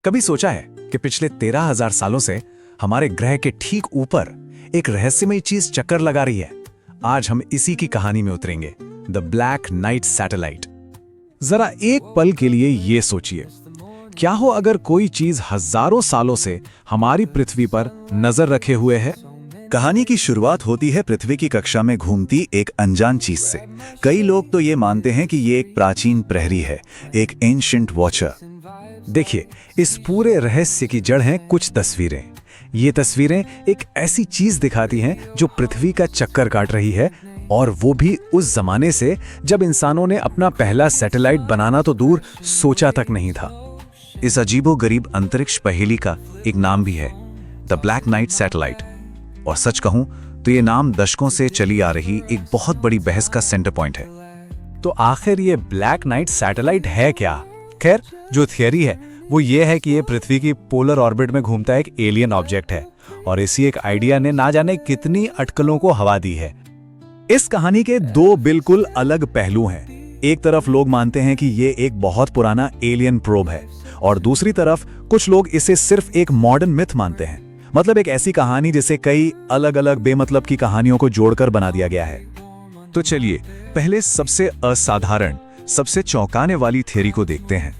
कभी सोचा है कि पिछले 13,000 सालों से हमारे ग्रह के ठीक ऊपर एक रहस्यमयी चीज चक्कर लगा रही है। आज हम इसी की कहानी में उतरेंगे, द ब्लैक नाइट सैटेलाइट। जरा एक पल के लिए ये सोचिए, क्या हो अगर कोई चीज हजारों सालों से हमारी पृथ्वी पर नजर रखे हुए है। कहानी की शुरुआत होती है पृथ्वी की कक्षा में घूमती एक अनजान चीज से। कई लोग तो ये मानते हैं कि ये एक प्राचीन प्रहरी है, एक एंशिएंट वॉचर। देखिए, इस पूरे रहस्य की जड़ हैं कुछ तस्वीरें। ये तस्वीरें एक ऐसी चीज दिखाती हैं जो पृथ्वी का चक्कर काट रही है, और वो भी उस जमाने से जब इंसानों ने अपना पहला सैटेलाइट बनाना तो दूर सोचा तक नहीं था। इस अजीबोगरीब अंतरिक्ष पहेली का एक नाम भी है, द ब्लैक नाइट सैटेलाइट। और सच कहूं तो ये नाम दशकों से चली आ रही एक बहुत बड़ी बहस का सेंटर पॉइंट है। तो आखिर ये ब्लैक नाइट सैटेलाइट है क्या? खैर, जो थियरी है वो ये है कि ये पृथ्वी की पोलर ऑर्बिट में घूमता एक एलियन ऑब्जेक्ट है, और इसी एक आइडिया ने ना जाने कितनी अटकलों को हवा दी है। इस कहानी के दो बिल्कुल अलग पहलू हैं। एक तरफ लोग मानते हैं कि ये एक बहुत पुराना एलियन प्रोब है, और दूसरी तरफ कुछ लोग इसे सिर्फ एक मॉडर्न मिथ मानते हैं। मतलब एक ऐसी कहानी जिसे कई अलग अलग बेमतलब की कहानियों को जोड़कर बना दिया गया है। तो चलिए पहले सबसे असाधारण, सबसे चौंकाने वाली थियरी को देखते हैं।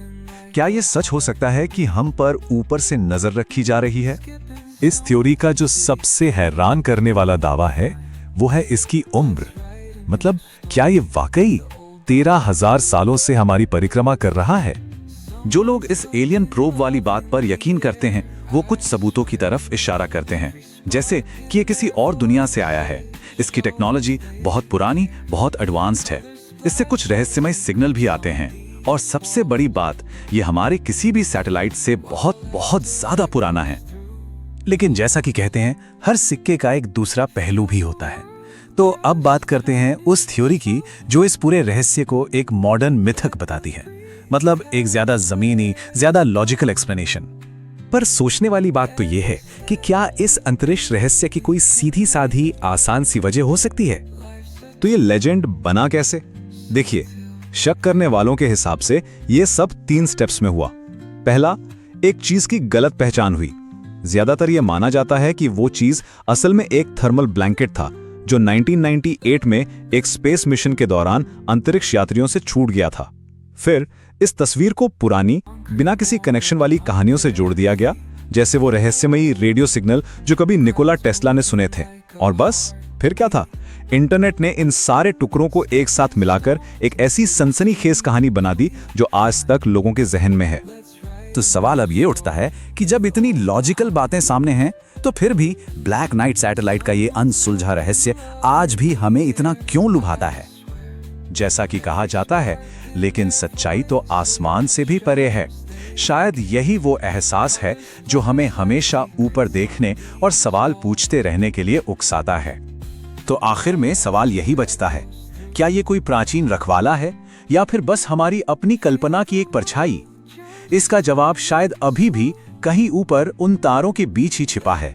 क्या यह सच हो सकता है कि हम पर ऊपर से नजर रखी जा रही है? इस थ्योरी का जो सबसे हैरान करने वाला दावा है वो है इसकी उम्र। मतलब क्या ये वाकई 13,000 सालों से हमारी परिक्रमा कर रहा है? जो लोग इस एलियन प्रोब वाली बात पर यकीन करते हैं वो कुछ सबूतों की तरफ इशारा करते हैं, जैसे कि ये किसी और दुनिया से आया है, इसकी टेक्नोलॉजी बहुत पुरानी, बहुत एडवांस्ड है। इससे कुछ रहस्यमय सिग्नल भी आते हैं, और सबसे बड़ी बात, ये हमारे किसी भी सैटेलाइट से बहुत बहुत ज्यादा पुराना है। लेकिन जैसा कि कहते हैं, हर सिक्के का एक दूसरा पहलू भी होता है। तो अब बात करते हैं उस थ्योरी की जो इस पूरे रहस्य को एक मॉडर्न मिथक बताती है। मतलब एक ज्यादा जमीनी, ज्यादा लॉजिकल एक्सप्लेनेशन। पर सोचने वाली बात तो यह है कि क्या इस अंतरिक्ष रहस्य की कोई सीधी साधी आसान सी वजह हो सकती है? तो ये लेजेंड बना कैसे? देखिए, शक करने वालों के हिसाब से ये सब 3 स्टेप्स में हुआ। पहला, एक चीज की गलत पहचान हुई। ज्यादातर ये माना जाता है कि वो चीज असल में एक थर्मल ब्लैंकेट था जो 1998 में एक स्पेस मिशन के दौरान अंतरिक्ष यात्रियों से छूट गया था। फिर इस तस्वीर को पुरानी, बिना किसी कनेक्शन वाली कहानियों से जोड़ दिया गया, जैसे वो रहस्यमयी रेडियो सिग्नल जो कभी निकोला टेस्ला ने सुने थे। और बस फिर क्या था, इंटरनेट ने इन सारे टुकड़ों को एक साथ मिलाकर एक ऐसी सनसनीखेज कहानी बना दी जो आज तक लोगों के जहन में है। तो सवाल अब ये उठता है कि जब इतनी लॉजिकल बातें सामने हैं, तो फिर भी ब्लैक नाइट सैटेलाइट का ये अनसुलझा रहस्य आज भी हमें इतना क्यों लुभाता है? जैसा कि कहा जाता है, लेकिन सच्चाई तो आसमान से भी परे है। शायद यही वो एहसास है जो हमें हमेशा ऊपर देखने और सवाल पूछते रहने के लिए उकसाता है। तो आखिर में सवाल यही बचता है, क्या ये कोई प्राचीन रखवाला है या फिर बस हमारी अपनी कल्पना की एक परछाई? इसका जवाब शायद अभी भी कहीं ऊपर उन तारों के बीच ही छिपा है।